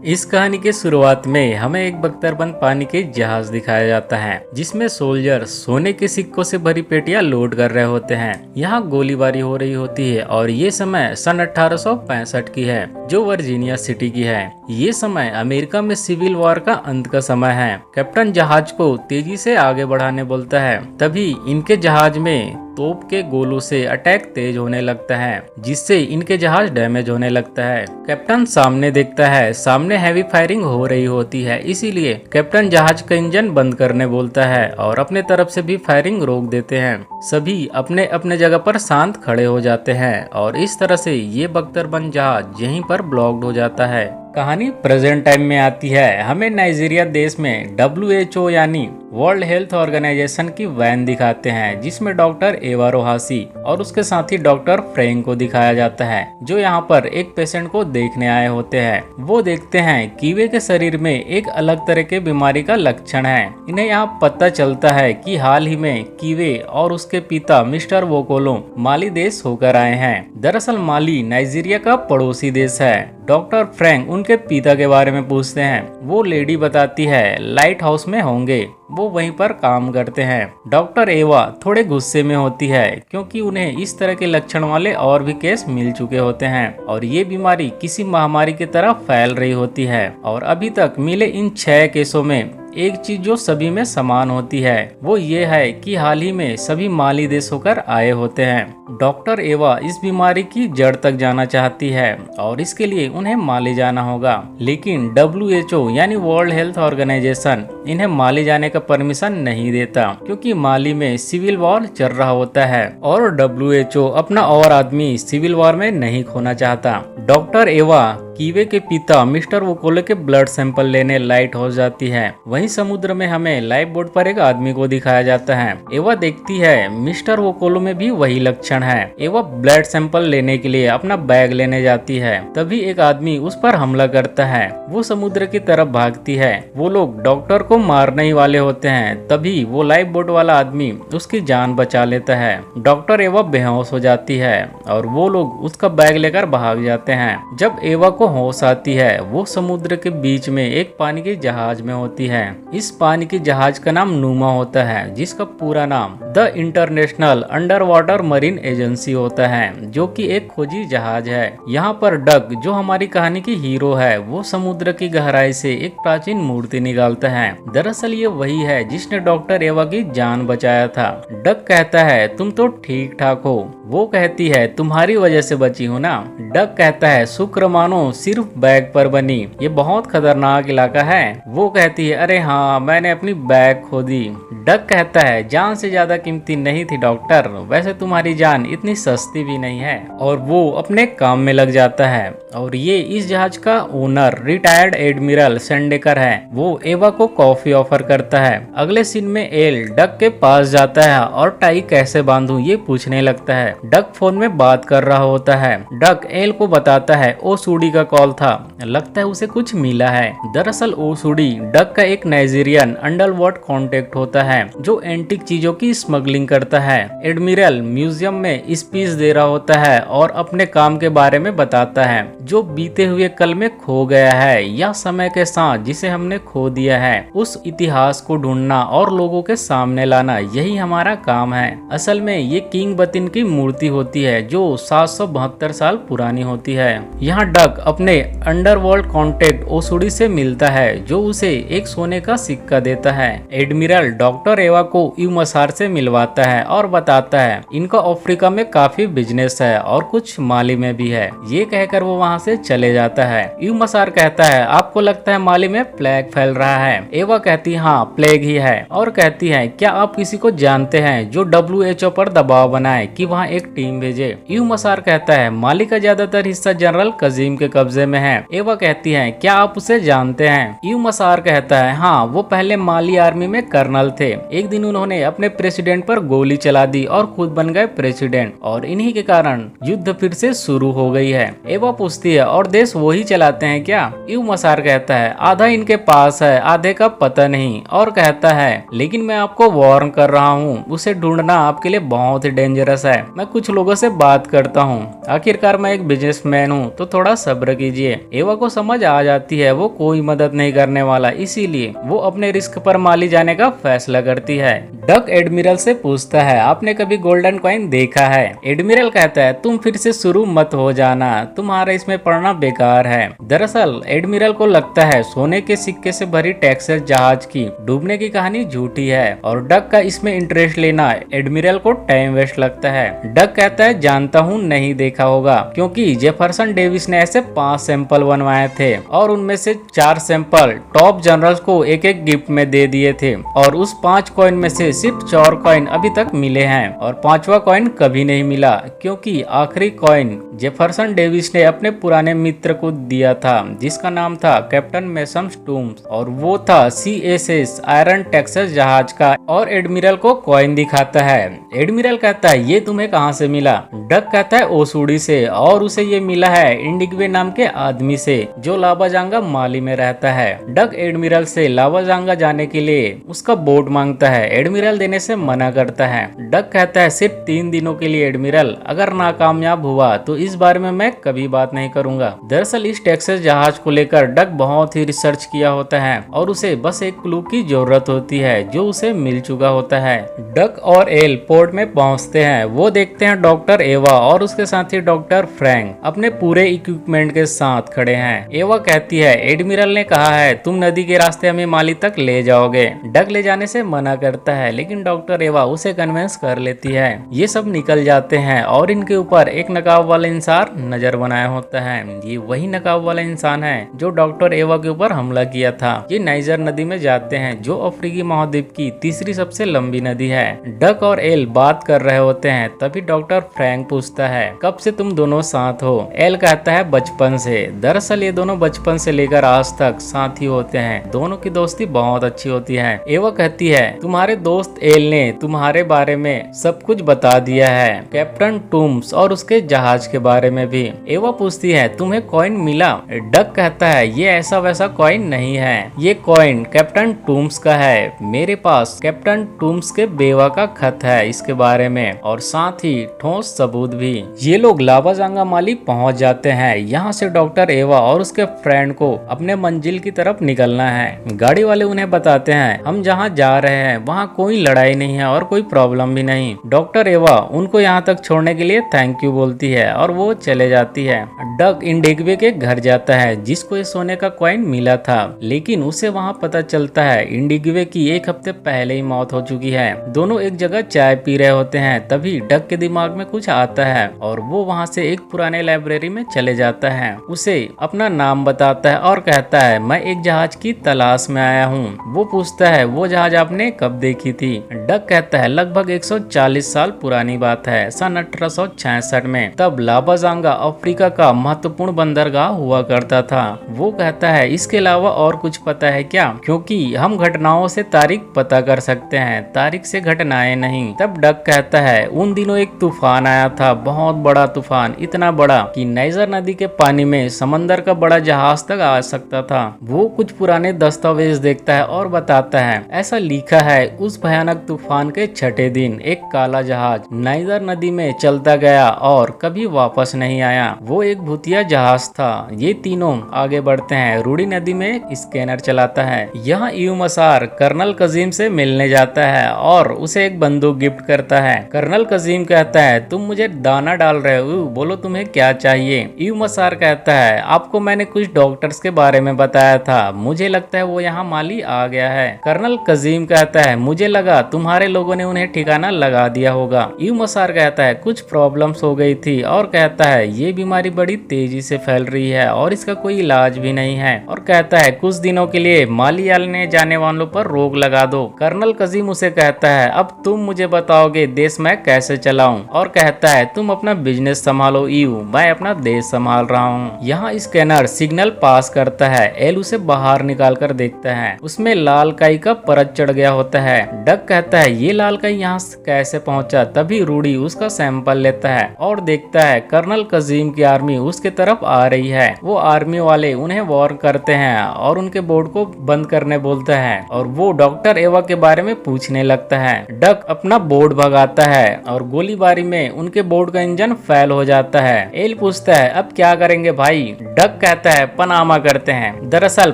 इस कहानी के शुरुआत में हमें एक बख्तरबंद पानी के जहाज दिखाया जाता है जिसमें सोल्जर सोने के सिक्कों से भरी पेटियां लोड कर रहे होते हैं। यहाँ गोलीबारी हो रही होती है और ये समय सन 1865 की है जो वर्जीनिया सिटी की है। ये समय अमेरिका में सिविल वॉर का अंत का समय है। कैप्टन जहाज को तेजी से आगे बढ़ाने बोलता है, तभी इनके जहाज में तोप के गोलों से अटैक तेज होने लगता है जिससे इनके जहाज डैमेज होने लगता है। कैप्टन सामने देखता है, सामने हैवी फायरिंग हो रही होती है, इसीलिए कैप्टन जहाज का इंजन बंद करने बोलता है और अपने तरफ से भी फायरिंग रोक देते हैं। सभी अपने अपने जगह पर शांत खड़े हो जाते हैं और इस तरह से ये बख्तरबंद जहाज यहीं पर ब्लॉक्ड हो जाता है। कहानी प्रेजेंट टाइम में आती है। हमें नाइजीरिया देश में WHO यानी वर्ल्ड हेल्थ ऑर्गेनाइजेशन की वैन दिखाते हैं जिसमें डॉक्टर एवा रोहासी और उसके साथी डॉक्टर फ्रैंक को दिखाया जाता है जो यहाँ पर एक पेशेंट को देखने आए होते हैं। वो देखते हैं कीवे के शरीर में एक अलग तरह के बीमारी का लक्षण है। इन्हें यहाँ पता चलता है कि हाल ही में कीवे और उसके पिता मिस्टर वोकोलो माली देश होकर आए हैं। दरअसल माली नाइजीरिया का पड़ोसी देश है। डॉक्टर फ्रैंक उनके पिता के बारे में पूछते हैं। वो लेडी बताती है लाइट हाउस में होंगे, वो वहीं पर काम करते हैं। डॉक्टर एवा थोड़े गुस्से में होती है क्योंकि उन्हें इस तरह के लक्षण वाले और भी केस मिल चुके होते हैं और ये बीमारी किसी महामारी की तरह फैल रही होती है। और अभी तक मिले इन 6 केसों में एक चीज जो सभी में समान होती है वो ये है कि हाल ही में सभी माली देश होकर आए होते हैं। डॉक्टर एवा इस बीमारी की जड़ तक जाना चाहती है और इसके लिए उन्हें माली जाना होगा, लेकिन WHO यानी वर्ल्ड हेल्थ ऑर्गेनाइजेशन इन्हें माली जाने का परमिशन नहीं देता क्योंकि माली में सिविल वॉर चल रहा होता है और WHO अपना और आदमी सिविल वॉर में नहीं खोना चाहता। डॉक्टर एवा कीवे के पिता मिस्टर वोकोलो के ब्लड सैंपल लेने लाइट हाउस जाती है। वहीं समुद्र में हमें लाइफ बोट पर एक आदमी को दिखाया जाता है। एवा देखती है मिस्टर वोकोलो में भी वही लक्षण है। एवा ब्लड सैंपल लेने के लिए अपना बैग लेने जाती है, तभी एक आदमी उस पर हमला करता है। वो समुद्र की तरफ भागती है। वो लोग डॉक्टर को मारने ही वाले होते हैं, तभी वो लाइफ बोट वाला आदमी उसकी जान बचा लेता है। डॉक्टर एवा बेहोश हो जाती है और वो लोग उसका बैग लेकर भाग जाते हैं। जब एवा को होश आती है वो समुद्र के बीच में एक पानी के जहाज में होती है। इस पानी के जहाज का नाम नूमा होता है जिसका पूरा नाम the international under water marine agency होता है जो कि एक खोजी जहाज है। यहाँ पर डक जो हमारी कहानी की हीरो है वो समुद्र की गहराई से एक प्राचीन मूर्ति निकालता है। दरअसल ये वही है जिसने डॉक्टर एवा की जान बचाया था। डक कहता है तुम तो ठीक ठाक हो। वो कहती है तुम्हारी वजह से बची हूँ ना। डक कहता है शुक्र मानो सिर्फ बैग पर बनी, ये बहुत खतरनाक इलाका है। वो कहती है अरे हाँ मैंने अपनी बैग खो दी। डक कहता है जान से ज्यादा कीमती नहीं थी डॉक्टर, वैसे तुम्हारी जान इतनी सस्ती भी नहीं है। और वो अपने काम में लग जाता है और ये इस जहाज का ओनर रिटायर्ड एडमिरल सेंडेकर है। वो एवा को कॉफी ऑफर करता है। अगले सीन में एल डक के पास जाता है और टाई कैसे बांधूं ये पूछने लगता है। डक फोन में बात कर रहा होता है। डक एल को बताता है ओसूडी का कॉल था, लगता है उसे कुछ मिला है। दरअसल ओसूडी डक का एक नाइजीरियन अंडरवर्ल्ड कॉन्टेक्ट होता है जो एंटीक चीजों की स्मगलिंग करता है। एडमिरल म्यूजियम में स्पीच दे रहा होता है और अपने काम के बारे में बताता है जो बीते हुए कल में खो गया है या समय के साथ जिसे हमने खो दिया है। उस इतिहास को ढूंढना और लोगों के सामने लाना यही हमारा काम है। असल में ये किंग बतिन की मूर्ति होती है जो 772 साल पुरानी होती है। यहाँ डक अपने अंडरवर्ल्ड कॉन्टेक्ट ओसूडी से मिलता है जो उसे एक सोने का सिक्का देता है। एडमिरल डॉक्टर एवा को यू मसार से मिलवाता है और बताता है इनका अफ्रीका में काफी बिजनेस है और कुछ माली में भी है। ये कहकर वो वहाँ से चले जाता है। यू मसार कहता है आपको लगता है माली में प्लेग फैल रहा है। एवा कहती हाँ प्लेग ही है और कहती है क्या आप किसी को जानते हैं जो WHO पर दबाव बनाए कि वहाँ एक टीम भेजे। यू मसार कहता है माली का ज्यादातर हिस्सा जनरल कजीम के कब्जे में है। एवा कहती है क्या आप उसे जानते हैं। यू मसार कहता है हाँ वो पहले माली आर्मी में कर्नल थे। एक दिन उन्होंने अपने प्रेसिडेंट पर गोली चला दी और खुद बन गए प्रेसिडेंट और इन्हीं के कारण युद्ध फिर से शुरू हो गई है। एवा पूछती है और देश वही चलाते हैं क्या। यू मसार कहता है आधा इनके पास है आधे का पता नहीं और कहता है लेकिन मैं आपको वार्न कर रहा हूँ उसे ढूंढना आपके लिए बहुत ही डेंजरस है। मैं कुछ लोगों से बात करता हूँ, आखिरकार मैं एक बिजनेसमैन हूँ तो थोड़ा सब्र सब्र कीजिए। एवा को समझ आ जाती है वो कोई मदद नहीं करने वाला, इसीलिए वो अपने रिस्क पर माली जाने का फैसला करती है। डक एडमिरल से पूछता है आपने कभी गोल्डन कॉइन देखा है? एडमिरल कहता है तुम फिर से शुरू मत हो जाना, तुम्हारा इसमें पढ़ना बेकार है। दरअसल एडमिरल को लगता है सोने के सिक्के से भरी टेक्सस जहाज की डूबने की कहानी झूठी है और डक का इसमें इंटरेस्ट लेना एडमिरल को टाइम वेस्ट लगता है। डक कहता है जानता हूँ नहीं देखा होगा, क्योंकि जेफरसन डेविस ने ऐसे 5 सैंपल बनवाए थे और उनमें से 4 सैंपल टॉप जनरल्स को एक एक गिफ्ट में दे दिए थे और उस 5 कॉइन में से सिर्फ 4 कॉइन अभी तक मिले हैं और 5वां कॉइन कभी नहीं मिला, क्योंकि आखिरी कॉइन जेफरसन डेविस ने अपने पुराने मित्र को दिया था जिसका नाम था कैप्टन मेसम्स टूम्स और वो था CSS आयरन टेक्सस जहाज का। और एडमिरल को कॉइन दिखाता है। एडमिरल कहता है ये तुम्हें कहाँ से मिला? डक कहता है ओसूडी से और उसे ये मिला है इंडिग्वे नाम के आदमी से जो लावाजांगा माली में रहता है। डक एडमिरल से लावाजांगा जाने के लिए उसका बोट मांगता है। एडमिरल देने से मना करता है। डक कहता है सिर्फ 3 दिनों के लिए एडमिरल, अगर नाकामयाब हुआ तो इस बारे में मैं कभी बात नहीं करूंगा। दरअसल इस टेक्सस जहाज को लेकर डक बहुत ही रिसर्च किया होता है और उसे बस एक क्लू की जरूरत होती है जो उसे मिल चुका होता है। डक और एल पोर्ट में पहुंचते हैं। वो देखते हैं डॉक्टर एवा और उसके साथी डॉक्टर फ्रैंक अपने पूरे इक्विपमेंट के साथ खड़े हैं। एवा कहती है एडमिरल ने कहा है तुम नदी के रास्ते हमें माली तक ले जाओगे। डक ले जाने से मना करता है लेकिन डॉक्टर एवा उसे कन्विंस कर लेती है। ये सब निकल जाते हैं और इनके ऊपर एक नकाब वाला इंसान नजर बनाया होता है। ये वही नकाब वाला इंसान है जो डॉक्टर एवा के ऊपर हमला किया था। ये नाइजर नदी में जाते हैं जो अफ्रीकी महाद्वीप की तीसरी सबसे लंबी नदी है। डक और एल बात कर रहे होते हैं तभी डॉक्टर फ्रैंक पूछता है कब से तुम दोनों साथ हो? एल कहता है बचपन से। दरअसल ये दोनों बचपन से लेकर आज तक साथ ही होते हैं। दोनों की दोस्ती बहुत अच्छी होती है। एवा कहती है तुम्हारे दोस्त एल ने तुम्हारे बारे में सब कुछ बता दिया है, कैप्टन टूम्स और उसके जहाज के बारे में भी। एवा पूछती है तुम्हें कॉइन मिला? डक कहता है ये ऐसा वैसा कॉइन नहीं है, ये कॉइन कैप्टन टूम्स का है। मेरे पास कैप्टन टूम्स के बेवा का खत है इसके बारे में और साथ ही ठोस सबूत भी। ये लोग लावाजांगा माली पहुंच जाते हैं। यहाँ से डॉक्टर एवा और उसके फ्रेंड को अपने मंजिल की तरफ निकलना है। गाड़ी वाले उन्हें बताते हैं हम जहाँ जा रहे हैं वहाँ कोई लड़ाई नहीं है और कोई प्रॉब्लम भी नहीं। डॉक्टर एवा उनको यहाँ तक छोड़ने के लिए थैंक यू बोलती है और वो चले जाती है। डक इंडिग्वे के घर जाता है जिसको ये सोने का कॉइन मिला था, लेकिन उसे वहाँ पता चलता है इंडिग्वे की 1 हफ्ते पहले ही मौत हो चुकी है। दोनों एक जगह चाय पी रहे होते हैं तभी डक के दिमाग में कुछ आता है और वो वहाँ से एक पुराने लाइब्रेरी में चले जाता है। उसे अपना नाम बताता है और कहता है मैं एक जहाज की तलाश में आया हूँ। वो पूछता है वो जहाज आपने कब देखी थी? डक कहता है लगभग 140 साल पुरानी बात है, सन 1866 में। तब लावाजांगा अफ्रीका का महत्वपूर्ण बंदरगाह हुआ करता था। वो कहता है इसके अलावा और कुछ पता है क्या? क्योंकि हम घटनाओं से तारीख पता कर सकते हैं, तारीख से घटनाएं नहीं। तब डक कहता है उन दिनों एक तूफान आया था, बहुत बड़ा तूफान, इतना बड़ा कि नाइजर नदी के पानी में समंदर का बड़ा जहाज तक आ सकता था। वो कुछ पुराने दस्तावेज देखता है और बताता है ऐसा लिखा है उस भयानक तूफान के छठे दिन एक काला जहाज नाइजर नदी में चलता गया और कभी वापस नहीं आया। वो एक भूतिया जहाज था। ये तीनों आगे बढ़ते हैं। रूडी नदी में स्कैनर चलाता है। यहाँ यू मसार कर्नल कजीम से मिलने जाता है और उसे एक बंदूक गिफ्ट करता है। कर्नल कजीम कहता है तुम मुझे दाना डाल रहे हो, बोलो तुम्हें क्या चाहिए? यू मसार कहता है आपको मैंने कुछ डॉक्टर्स के बारे में बताया था, मुझे लगता है वो यहाँ माली आ गया है। कर्नल कजीम कहता है मुझे लगा तुम्हारे लोगों ने उन्हें ठिकाना लगा दिया होगा। यू मसार कहता है कुछ प्रॉब्लम्स हो गई थी और कहता है ये बीमारी बड़ी तेजी से फैल रही है और इसका कोई इलाज भी नहीं है और कहता है कुछ दिनों के लिए माली आने जाने वालों पर रोक लगा दो। कर्नल कजीम उसे कहता है अब तुम मुझे बताओगे देश मैं कैसे चलाऊं और कहता है तुम अपना बिजनेस संभालो यू, मैं अपना देश संभाल रहा हूँ। यहाँ स्कैनर सिग्नल पास करता है। एल उसे बाहर निकाल कर देखता है, उसमें लाल काई का परत चढ़ गया होता है। डक कहता है ये लाल काई यहाँ कैसे पहुँचा? तभी रूडी उसका सैंपल लेता है और देखता है कर्नल कजीम की आर्मी उसके तरफ आ रही है। वो आर्मी वाले उन्हें वॉर्न करते हैं और उनके बोर्ड को बंद करने बोलता है और वो डॉक्टर एवा के बारे में पूछने लगता है। डक अपना बोर्ड भगाता है और गोलीबारी में उनके बोर्ड का इंजन फेल हो जाता है। एल पूछता है अब क्या करेंगे करेंगे भाई? डक कहता है पनामा करते हैं। दरअसल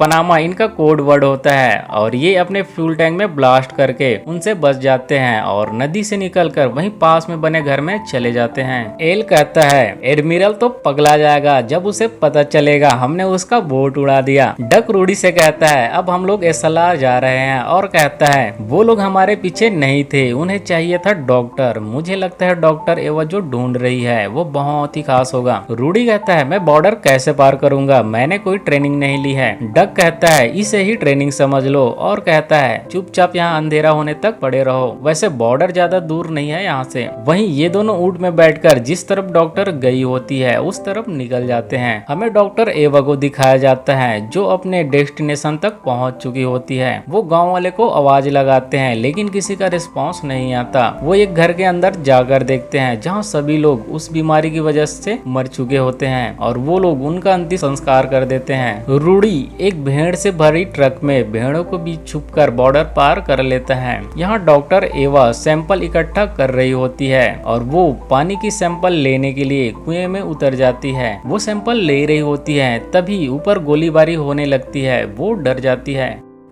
पनामा इनका कोड वर्ड होता है और ये अपने फ्यूल टैंक में ब्लास्ट करके उनसे बच जाते हैं और नदी से निकलकर वहीं पास में बने घर में चले जाते हैं। एल कहता है एडमिरल तो पगला जाएगा जब उसे पता चलेगा हमने उसका बोट उड़ा दिया। डक रूडी से कहता है अब हम लोग एसएलआर जा रहे हैं और कहता है वो लोग हमारे पीछे नहीं थे, उन्हें चाहिए था डॉक्टर। मुझे लगता है डॉक्टर एवा जो ढूंढ रही है वो बहुत ही खास होगा। रूडी कहता है मैं बॉर्डर कैसे पार करूंगा, मैंने कोई ट्रेनिंग नहीं ली है। डक कहता है इसे ही ट्रेनिंग समझ लो और कहता है चुपचाप यहाँ अंधेरा होने तक पड़े रहो। वैसे बॉर्डर ज्यादा दूर नहीं है यहाँ से। वहीं ये दोनों ऊंट में बैठकर जिस तरफ डॉक्टर गई होती है उस तरफ निकल जाते हैं। हमें डॉक्टर एवा को दिखाया जाता है जो अपने डेस्टिनेशन तक पहुंच चुकी होती है। वो गांव वाले को आवाज लगाते हैं लेकिन किसी का रिस्पांस नहीं आता। वो एक घर के अंदर जाकर देखते हैं जहाँ सभी लोग उस बीमारी की वजह से मर चुके होते हैं और वो लोग उनका अंतिम संस्कार कर देते हैं। रूडी एक भेड़ से भरी ट्रक में भेड़ों को बीच छुपकर बॉर्डर पार कर लेता है। यहाँ डॉक्टर एवा सैंपल इकट्ठा कर रही होती है और वो पानी की सैंपल लेने के लिए कुएं में उतर जाती है। वो सैंपल ले रही होती है तभी ऊपर गोलीबारी होने लगती है। वो डर जाती है।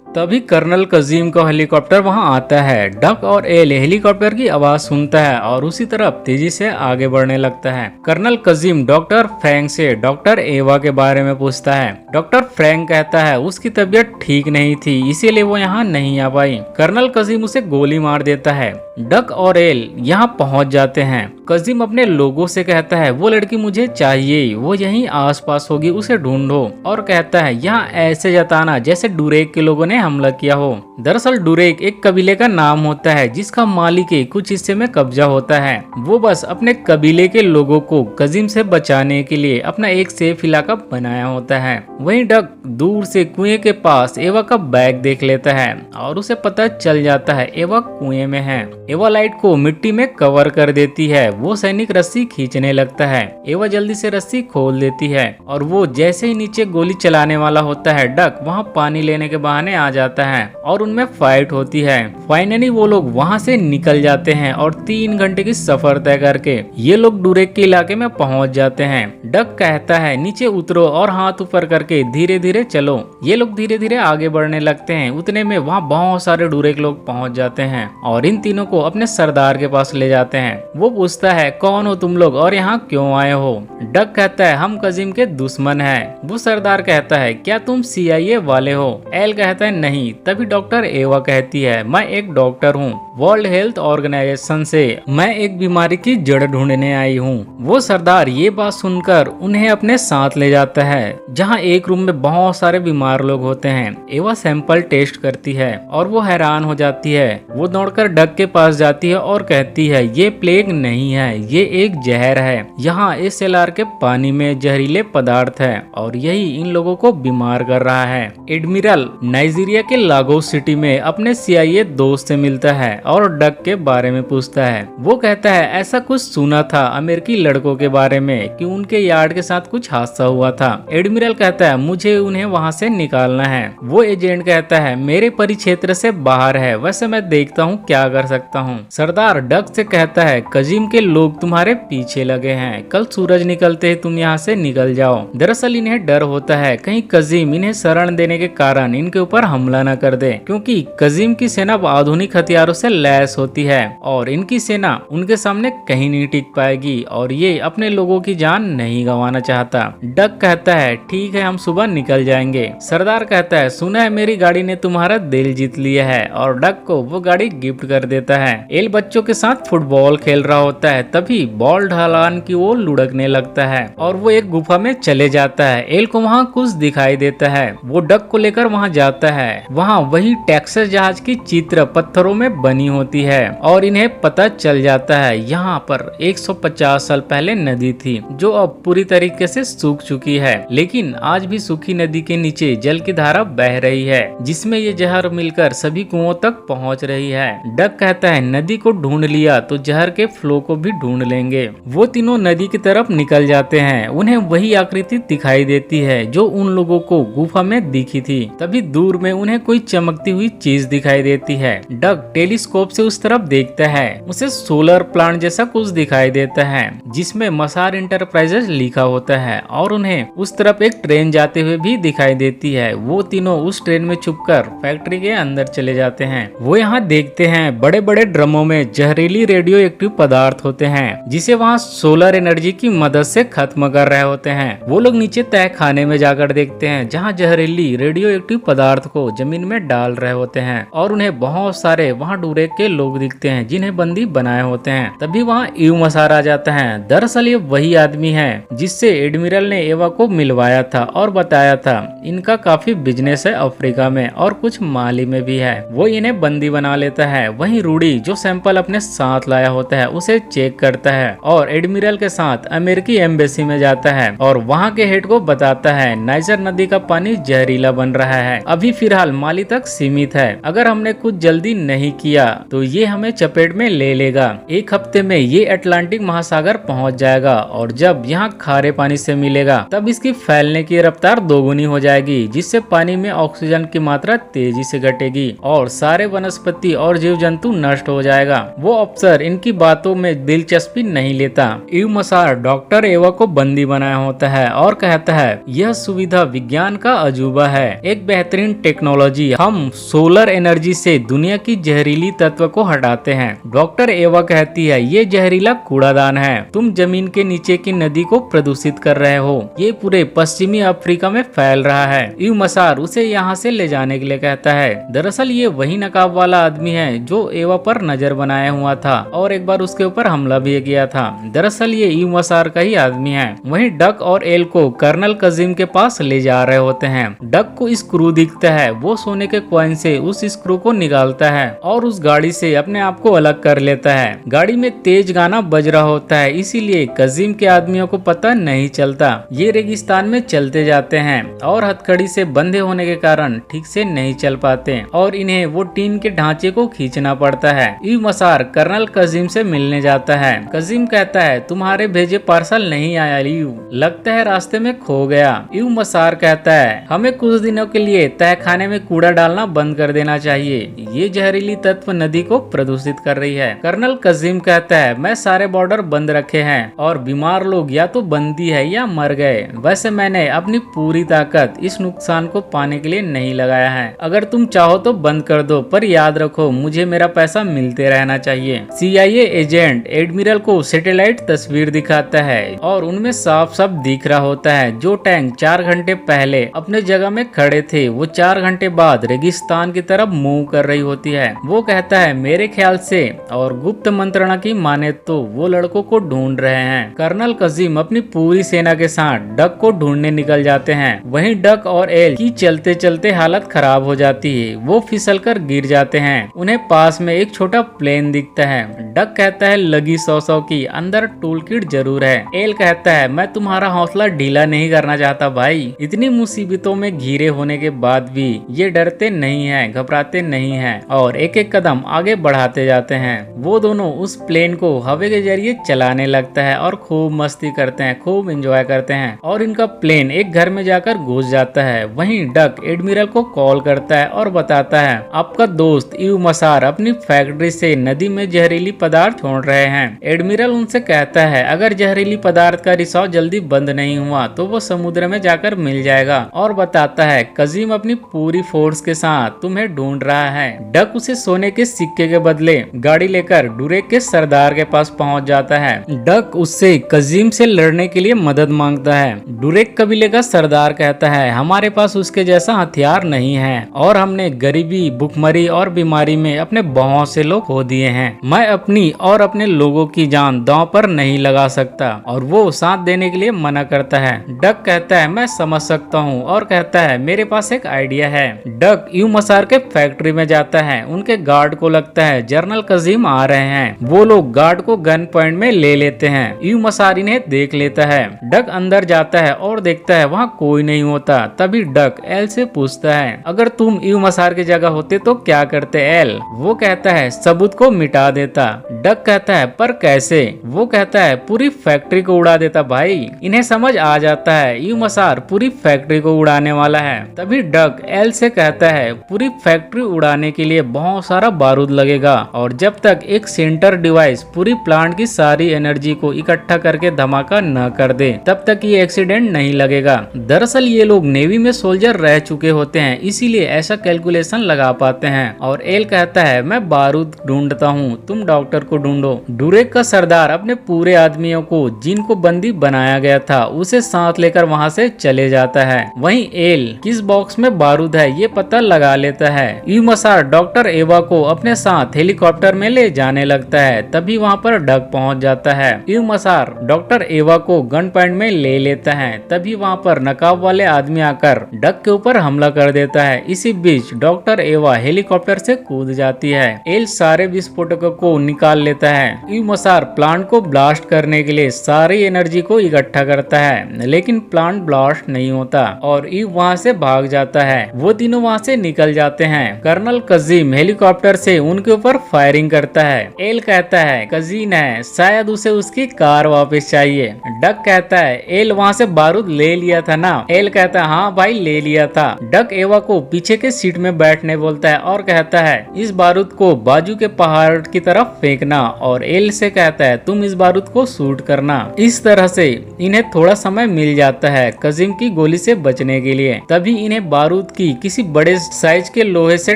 तभी कर्नल कजीम का हेलीकॉप्टर वहां आता है। डक और एल हेलीकॉप्टर की आवाज सुनता है और उसी तरफ तेजी से आगे बढ़ने लगता है। कर्नल कजीम डॉक्टर फ्रैंक से डॉक्टर एवा के बारे में पूछता है। डॉक्टर फ्रैंक कहता है उसकी तबीयत ठीक नहीं थी इसीलिए वो यहाँ नहीं आ पाई। कर्नल कजीम उसे गोली मार देता है। डक और एल यहाँ पहुँच जाते हैं। कजीम अपने लोगों से कहता है वो लड़की मुझे चाहिए, वो यहीं आसपास होगी, उसे ढूंढो। और कहता है यहाँ ऐसे जताना जैसे डुरेक के लोगों ने हमला किया हो। दरअसल डुरेक एक कबीले का नाम होता है जिसका माली के कुछ हिस्से में कब्जा होता है। वो बस अपने कबीले के लोगों को कजीम से बचाने के लिए अपना एक सेफ इलाका बनाया होता है। वहीं डक दूर से कुएं के पास एवा का बैग देख लेता है और उसे पता चल जाता है एवा कुएं में है। एवा लाइट को मिट्टी में कवर कर देती है। वो सैनिक रस्सी खींचने लगता है। एवा जल्दी से रस्सी खोल देती है और वो जैसे ही नीचे गोली चलाने वाला होता है डक वहाँ पानी लेने के बहाने आ जाता है और उनमें फाइट होती है। फाइनली वो लोग वहाँ से निकल जाते हैं और 3 घंटे की सफर तय करके ये लोग डुरेक के इलाके में पहुँच जाते हैं। डक कहता है नीचे उतरो और हाथ ऊपर करके धीरे धीरे चलो। ये लोग धीरे धीरे आगे बढ़ने लगते हैं। उतने में वहाँ बहुत सारे डुरेक लोग पहुँच जाते हैं और इन तीनों को अपने सरदार के पास ले जाते हैं। वो पूछता है कौन हो तुम लोग और यहाँ क्यों आए हो? डक कहता है हम कजीम के दुश्मन हैं। वो सरदार कहता है क्या तुम CIA वाले हो? एल कहता है नहीं। तभी डॉक्टर एवा कहती है मैं एक डॉक्टर हूँ, वर्ल्ड हेल्थ ऑर्गेनाइजेशन से मैं एक बीमारी की जड़ ढूंढने आई हूँ। वो सरदार ये बात सुनकर उन्हें अपने साथ ले जाता है जहाँ एक रूम में बहुत सारे बीमार लोग होते हैं। एवा सैंपल टेस्ट करती है और वो हैरान हो जाती है। वो दौड़कर डक के पास जाती है और कहती है ये प्लेग नहीं है, ये एक जहर है। यहाँ इस SLR के पानी में जहरीले पदार्थ है और यही इन लोगों को बीमार कर रहा है। एडमिरल नाइजीरिया के लागोस सिटी में अपने CIA दोस्त से मिलता है और डक के बारे में पूछता है। वो कहता है ऐसा कुछ सुना था अमेरिकी लड़कों के बारे में कि उनके यार्ड के साथ कुछ हादसा हुआ था। एडमिरल कहता है मुझे उन्हें वहाँ से निकालना है। वो एजेंट कहता है मेरे परिक्षेत्र से बाहर है, वैसे मैं देखता हूँ क्या कर सकता हूँ। सरदार डक से कहता है कजीम के लोग तुम्हारे पीछे लगे हैं, कल सूरज निकलते ही तुम यहाँ से निकल जाओ। दरअसल इन्हें डर होता है कहीं कजीम इन्हें शरण देने के कारण इनके ऊपर हमला न कर दे, क्योंकि कजीम की सेना आधुनिक हथियारों से लैस होती है और इनकी सेना उनके सामने कहीं नहीं टिक पाएगी और ये अपने लोगों की जान नहीं गंवाना चाहता। डक कहता है ठीक है हम सुबह निकल जाएंगे। सरदार कहता है सुना है मेरी गाड़ी ने तुम्हारा दिल जीत लिया है और डक को वो गाड़ी गिफ्ट कर देता है। एल बच्चों के साथ फुटबॉल खेल रहा होता है तभी बॉल ढलान की ओर लुढ़कने लगता है और वो एक गुफा में चले जाता है। एल को वहाँ कुछ दिखाई देता है। वो डक को लेकर वहाँ जाता है। वहाँ वही टेक्सास जहाज की चित्र पत्थरों में बनी होती है और इन्हें पता चल जाता है यहाँ पर 150 साल पहले नदी थी जो अब पूरी तरीके से सूख चुकी है, लेकिन आज भी सूखी नदी के नीचे जल की धारा बह रही है जिसमें ये जहर मिलकर सभी कुओं तक पहुँच रही है। डक कहता है नदी को ढूंढ लिया तो जहर के फ्लो को भी ढूंढ लेंगे। वो तीनों नदी की तरफ निकल जाते हैं। उन्हें वही आकृति दिखाई देती है जो उन लोगों को गुफा में दिखी थी। तभी दूर में उन्हें कोई चमकती हुई चीज दिखाई देती है। डक टेलीस्कोप टेलीस्कोप से उस तरफ देखता है उसे सोलर प्लांट जैसा कुछ दिखाई देता है जिसमें मसार इंटरप्राइजेस लिखा होता है और उन्हें उस तरफ एक ट्रेन जाते हुए भी दिखाई देती है। वो तीनों उस ट्रेन में छुपकर फैक्ट्री के अंदर चले जाते हैं। वो यहाँ देखते हैं बड़े बड़े ड्रमों में जहरीली रेडियो एक्टिव पदार्थ होते हैं जिसे वहाँ सोलर एनर्जी की मदद से खत्म कर रहे होते हैं। वो लोग नीचे तह खाने में जाकर देखते हैं जहाँ जहरीली रेडियो एक्टिव पदार्थ को जमीन में डाल रहे होते हैं और उन्हें बहुत सारे वहाँ डूरेक के लोग दिखते हैं जिन्हें बंदी बनाए होते हैं। तभी वहाँ ईव मसार आ जाता है। दरअसल ये वही आदमी है जिससे एडमिरल ने एवा को मिलवाया था और बताया था इनका काफी बिजनेस है अफ्रीका में और कुछ माली में भी है। वो इन्हें बंदी बना लेता है। वहीं रूडी जो सैंपल अपने साथ लाया होता है उसे चेक करता है और एडमिरल के साथ अमेरिकी एम्बेसी में जाता है और वहाँ के हेड को बताता है नाइजर नदी का पानी जहरीला बन रहा है, अभी फिलहाल माली तक सीमित है। अगर हमने कुछ जल्दी नहीं किया तो ये हमें चपेट में ले लेगा। एक हफ्ते में ये अटलांटिक महासागर पहुंच जाएगा और जब यहाँ खारे पानी से मिलेगा तब इसकी फैलने की रफ्तार दोगुनी हो जाएगी जिससे पानी में ऑक्सीजन की मात्रा तेजी से घटेगी और सारे वनस्पति और जीव जंतु नष्ट हो जाएगा। वो अफसर इनकी बातों में दिलचस्पी नहीं लेता। ईव मसार डॉक्टर एवा को बंदी बनाया होता है और कहता है यह सुविधा विज्ञान का अजूबा है, एक बेहतरीन टेक्नोलॉजी। हम सोलर एनर्जी से दुनिया की जहरीली तत्व को हटाते हैं। डॉक्टर एवा कहती है ये जहरीला कूड़ादान है, तुम जमीन के नीचे की नदी को प्रदूषित कर रहे हो, ये पूरे पश्चिमी अफ्रीका में फैल रहा है। ईव मसार उसे यहाँ से ले जाने के लिए कहता है। दरअसल ये वही नकाब वाला आदमी है जो एवा पर नजर बनाया हुआ था और एक बार उसके ऊपर हमला भी किया था। दरअसल ये ईव मसार का ही आदमी है। वहीं डक और एल को कर्नल कजीम के पास ले जा रहे होते हैं। डक को स्क्रू दिखता है, वो सोने के कॉइन से उस स्क्रू को निकालता है और उस गाड़ी से अपने आप को अलग कर लेता है। गाड़ी में तेज गाना बज रहा होता है इसीलिए कजीम के आदमियों को पता नहीं चलता। ये रेगिस्तान में चलते जाते हैं और हथकड़ी से बंधे होने के कारण ठीक से नहीं चल पाते और इन्हें वो टीन के ढांचे को खींचना पड़ता है। ईव मसार कर्नल कजीम से मिलने जाता है। कजीम कहता है तुम्हारे भेजे पार्सल नहीं आया ईव, लगता है रास्ते में खो गया। ईव मसार कहता है हमें कुछ दिनों के लिए तहखाने में कूड़ा डालना बंद कर देना चाहिए, ये जहरीली तत्व नदी को प्रदूषित कर रही है। कर्नल कजीम कहता है मैं सारे बॉर्डर बंद रखे हैं और बीमार लोग या तो बंदी है या मर गए। वैसे मैंने अपनी पूरी ताकत इस नुकसान को पाने के लिए नहीं लगाया है। अगर तुम चाहो तो बंद कर दो, पर याद रखो मुझे मेरा पैसा मिलते रहना चाहिए। CIA एजेंट एडमिरल को सैटेलाइट तस्वीर दिखाता है और उनमें साफ साफ दिख रहा होता है जो टैंक 4 घंटे पहले अपने जगह में खड़े थे वो 4 घंटे बाद रेगिस्तान की तरफ मूव कर रही होती है। वो कहता है मेरे ख्याल से और गुप्त मंत्रणा की माने तो वो लड़कों को ढूंढ रहे हैं। कर्नल कजीम अपनी पूरी सेना के साथ डक को ढूंढने निकल जाते हैं। वहीं डक और एल की चलते चलते हालत खराब हो जाती है, वो फिसल कर गिर जाते हैं। उन्हें पास में एक छोटा प्लेन दिखता है। डक कहता है लगी 100 की, अंदर टूल किट जरूर है। एल कहता है मैं तुम्हारा हौसला ढीला नहीं करना चाहता भाई, इतनी मुसीबतों में घिरे होने के बाद भी ये डरते नहीं हैं, घबराते नहीं हैं और एक एक कदम आगे बढ़ाते जाते हैं। वो दोनों उस प्लेन को हवा के जरिए चलाने लगता है और खूब मस्ती करते हैं, खूब एंजॉय करते हैं और इनका प्लेन एक घर में जाकर घुस जाता है। वहीं डक एडमिरल को कॉल करता है और बताता है आपका दोस्त ईव मसार अपनी फैक्ट्री से नदी में जहरीली पदार्थ छोड़ रहे हैं। एडमिरल उनसे कहता है अगर जहरीली पदार्थ का रिसाव जल्दी बंद नहीं हुआ तो वो समुद्र में जाकर मिल जाएगा और बताता है कजीम अपनी पूरी फोर्स के साथ तुम्हें ढूंढ रहा है। डक उसे सोने के सिक्के के बदले गाड़ी लेकर डुरेक के सरदार के पास पहुंच जाता है। डक उससे कजीम से लड़ने के लिए मदद मांगता है। डुरेक कबीले का सरदार कहता है हमारे पास उसके जैसा हथियार नहीं है और हमने गरीबी, भुखमरी और बीमारी में अपने बहुत से लोग खो दिए हैं। मैं अपनी और अपने लोगों की जान दांव पर नहीं लगा सकता और वो साथ देने के लिए मना करता है। डक कहता है मैं समझ सकता हूँ और कहता है मेरे पास एक आइडिया है। डक ईव मसार के फैक्ट्री में जाता है। उनके गार्ड को लगता है जनरल कजीम आ रहे हैं। वो लोग गार्ड को गन पॉइंट में ले लेते हैं। ईव मसार इन्हें देख लेता है। डक अंदर जाता है और देखता है वहाँ कोई नहीं होता। तभी डक एल से पूछता है अगर तुम ईव मसार की जगह होते तो क्या करते एल? वो कहता है सबूत को मिटा देता। डक कहता है पर कैसे? वो कहता है पूरी फैक्ट्री को उड़ा देता भाई। इन्हें समझ आ जाता है ईव मसार पूरी फैक्ट्री को उड़ाने वाला है। तभी डक एल से कहता है पूरी फैक्ट्री उड़ाने के लिए बहुत सारा बारूद लगेगा और जब तक एक सेंटर डिवाइस पूरी प्लांट की सारी एनर्जी को इकट्ठा करके धमाका न कर दे तब तक ये एक्सीडेंट नहीं लगेगा। दरअसल ये लोग नेवी में सोल्जर रह चुके होते हैं, इसीलिए ऐसा कैलकुलेशन लगा पाते हैं। और एल कहता है मैं बारूद ढूंढता हूँ, तुम डॉक्टर को ढूंढो। डुरेक का सरदार अपने पूरे आदमियों को जिनको बंदी बनाया गया था उसे साथ लेकर वहाँ से चले जाता है। वहीं एल किस बॉक्स में बारूद है ये पता लगा लेता है। यूमसार डॉक्टर एवा को अपने साथ हेलीकॉप्टर में ले जाने लगता है, तभी वहाँ पर डग पहुँच जाता है। यूमसार डॉक्टर एवा को गन पॉइंट में ले लेता है, तभी वहाँ पर नकाब वाले आदमी आकर डग के ऊपर हमला कर देता है। इसी बीच डॉक्टर एवा हेलीकॉप्टर से कूद जाती है। एल सारे विस्फोटकों को निकाल लेता है। यूमसार प्लांट को ब्लास्ट करने के लिए सारी एनर्जी को इकट्ठा करता है, लेकिन प्लांट ब्लास्ट नहीं होता और ईव वहाँ से भाग जाता है। वो तीनों वहाँ से निकल जाते हैं। कर्नल कजीम हेलीकॉप्टर से उनके ऊपर फायरिंग करता है। एल कहता है कजीन है, शायद उसे उसकी कार वापस चाहिए। डक कहता है एल वहाँ से बारूद ले लिया था ना? एल कहता है हाँ भाई ले लिया था। डक एवा को पीछे के सीट में बैठने बोलता है और कहता है इस बारूद को बाजू के पहाड़ की तरफ फेंकना, और एल से कहता है तुम इस बारूद को शूट करना। इस तरह से इन्हें थोड़ा समय मिल जाता है कजीम की गोली से बचने के लिए। तभी इन्हें बारूद की किसी बड़े साइज के लोहे से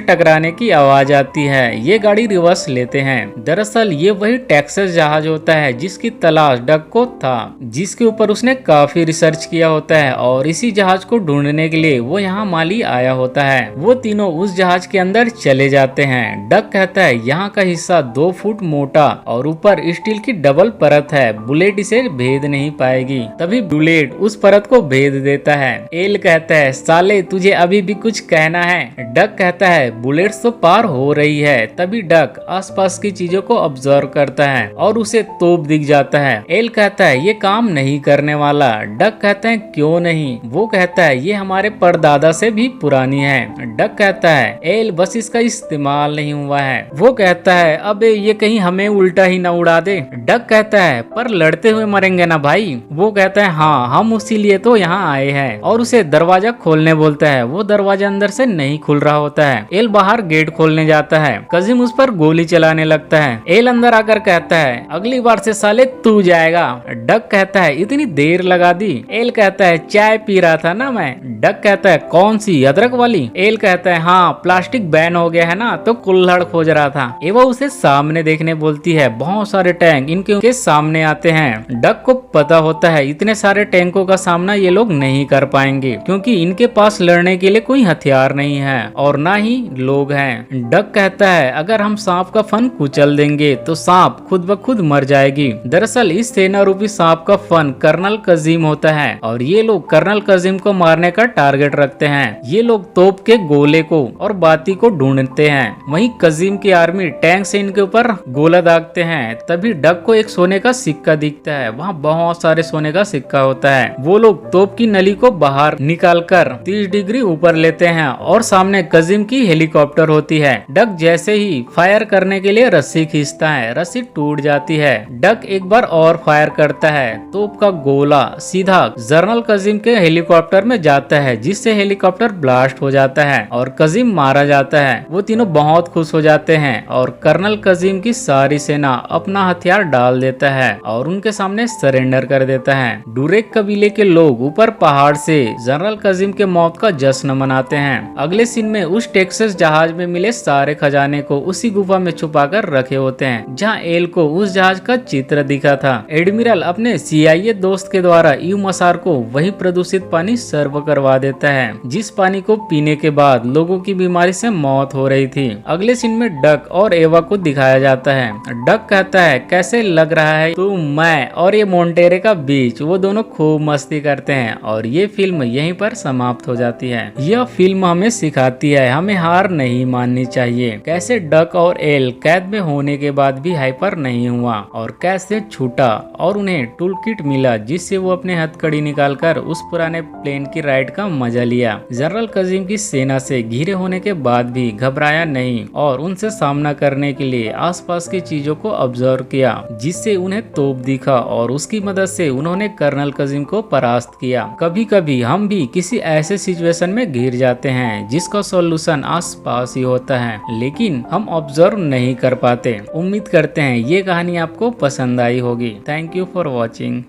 टकराने की आवाज आती है। ये गाड़ी रिवर्स लेते हैं। दरअसल ये वही टेक्सास जहाज होता है जिसकी तलाश डक को था, जिसके ऊपर उसने काफी रिसर्च किया होता है और इसी जहाज को ढूंढने के लिए वो यहाँ माली आया होता है। वो तीनों उस जहाज के अंदर चले जाते हैं। डक कहता है यहाँ का हिस्सा 2 फुट मोटा और ऊपर स्टील की डबल परत है, बुलेट इसे भेद नहीं पाएगी। तभी बुलेट उस परत को भेद देता है। एल कहता है साले तुझे अभी भी कुछ कहना है? डक कहता है बुलेट्स तो पार हो रही है। तभी डक आसपास की चीजों को ऑब्जर्व करता है और उसे तोप दिख जाता है। एल कहता है ये काम नहीं करने वाला। डक कहता है क्यों नहीं? वो कहता है ये हमारे परदादा से भी पुरानी है। डक कहता है एल बस इसका इस्तेमाल नहीं हुआ है। वो कहता है अबे ये कहीं हमें उल्टा ही न उड़ा दे। डक कहता है पर लड़ते हुए मरेंगे ना भाई? वो कहता है हाँ हम उसी लिए तो यहाँ आए हैं, और उसे दरवाजा खोलने बोलता है। वो दरवाजा अंदर से नहीं खुल रहा होता है। एल बाहर गेट खोलने जाता है। कजीम उस पर गोली चलाने लगता है। एल अंदर आकर कहता है अगली बार से साले तू जाएगा। डक कहता है इतनी देर लगा दी। एल कहता है चाय पी रहा था ना मैं। डक कहता है कौन सी, अदरक वाली? एल कहता है हाँ प्लास्टिक बैन हो गया है ना तो कुल्हड़ खोज रहा था। एवा उसे सामने देखने बोलती है। बहुत सारे टैंक इनके सामने आते हैं। डक को पता होता है इतने सारे टैंकों का सामना ये लोग नहीं कर पाएंगे क्योंकि इनके पास लड़ने के लिए कोई हथियार नहीं है और ना ही लोग हैं। डक कहता है अगर हम सांप का फन कुचल देंगे तो सांप खुद ब खुद मर जाएगी। दरअसल इस सेना रूपी सांप का फन कर्नल कजीम होता है और ये लोग कर्नल कजीम को मारने का टारगेट रखते हैं। ये लोग तोप के गोले को और बाती को ढूंढते हैं। वहीं कजीम की आर्मी टैंक से इनके ऊपर गोला दागते हैं। तभी डक को एक सोने का सिक्का दिखता है। वहाँ बहुत सारे सोने का सिक्का होता है। वो लोग तोप की नली को बाहर निकालकर 30 डिग्री ऊपर लेते हैं और सामने कजीम की हेलीकॉप्टर होती है। डक जैसे ही फायर करने के लिए रस्सी खींचता है, रस्सी टूट जाती है। डक एक बार और फायर करता है। तोप का गोला सीधा जनरल कजीम के हेलीकॉप्टर में जाता है, जिससे हेलीकॉप्टर ब्लास्ट हो जाता है और कजीम मारा जाता है। वो तीनों बहुत खुश हो जाते हैं और कर्नल कजीम की सारी सेना अपना हथियार डाल देता है और उनके सामने सरेंडर कर देता है। डुरेक कबीले के लोग ऊपर पहाड़ से जनरल कजीम के मौत का जश्न मनाते हैं। अगले सीन में उस टेक्सास जहाज में मिले सारे खजाने को उसी गुफा में छुपाकर रखे होते हैं जहां एल को उस जहाज का चित्र दिखा था। एडमिरल अपने CIA दोस्त के द्वारा यूमसार को वही प्रदूषित पानी सर्व करवा देता है जिस पानी को पीने के बाद लोगों की बीमारी से मौत हो रही थी। अगले सीन में डक और एवा को दिखाया जाता है। डक कहता है कैसे लग रहा है तू, मैं और ये मोन्टेरे का बीच? वो दोनों खूब मस्ती करते हैं और ये फिल्म यहीं पर समाप्त हो जाती है। यह फिल्म हमें सिखाती है हमें हार नहीं माननी चाहिए। कैसे डक और एल कैद में होने के बाद भी हाइपर नहीं हुआ और कैसे छूटा और उन्हें टूल किट मिला जिससे वो अपने हथकड़ी निकालकर उस पुराने प्लेन की राइड का मजा लिया। जनरल कजीम की सेना से घिरे होने के बाद भी घबराया नहीं और उनसे सामना करने के लिए आसपास की चीजों को ऑब्जर्व किया जिससे उन्हें तोप दिखा और उसकी मदद से उन्होंने कर्नल कजीम को परास्त किया। कभी कभी हम भी किसी ऐसे सिचुएशन में घिर जाते हैं जिसका सॉल्यूशन आस पास ही होता है, लेकिन लेकिन हम ऑब्जर्व नहीं कर पाते। उम्मीद करते हैं ये कहानी आपको पसंद आई होगी। Thank you for watching.